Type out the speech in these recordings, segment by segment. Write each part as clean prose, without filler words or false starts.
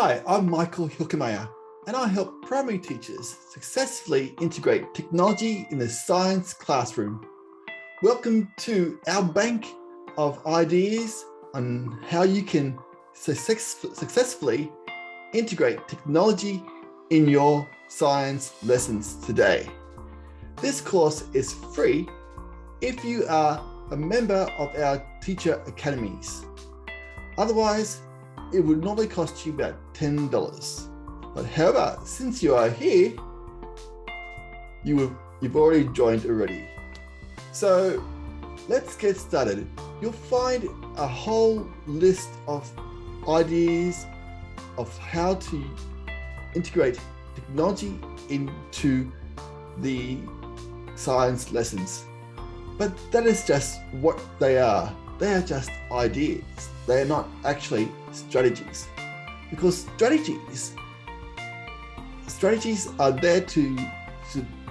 Hi, I'm Michael Hilkemeyer, and I help primary teachers successfully integrate technology in the science classroom. Welcome to our bank of ideas on how you can successfully integrate technology in your science lessons today. This course is free if you are a member of our teacher academies. Otherwise, it would normally cost you about $10. But however, since you are here, you've already joined already. So let's get started. You'll find a whole list of ideas of how to integrate technology into the science lessons. But that is just what they are. They are just ideas. They are not actually strategies, because strategies are there to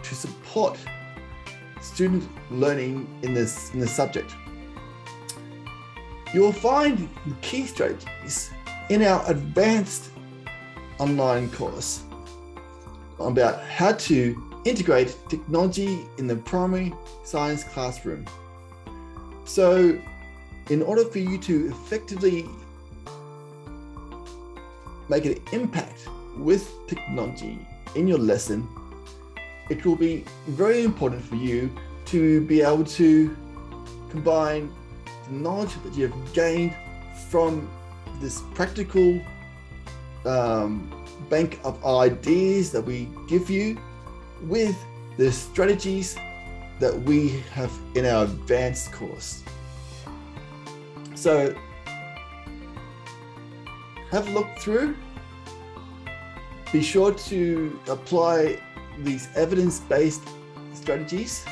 support student learning in this subject. You will find the key strategies in our advanced online course about how to integrate technology in the primary science classroom. So in order for you to effectively make an impact with technology in your lesson, it will be very important for you to be able to combine the knowledge that you have gained from this practical bank of ideas that we give you with the strategies that we have in our advanced course. So have a look through. Be sure to apply these evidence-based strategies,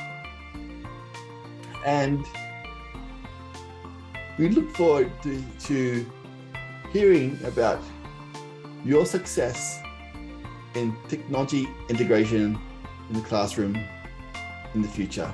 and we look forward to hearing about your success in technology integration in the classroom in the future.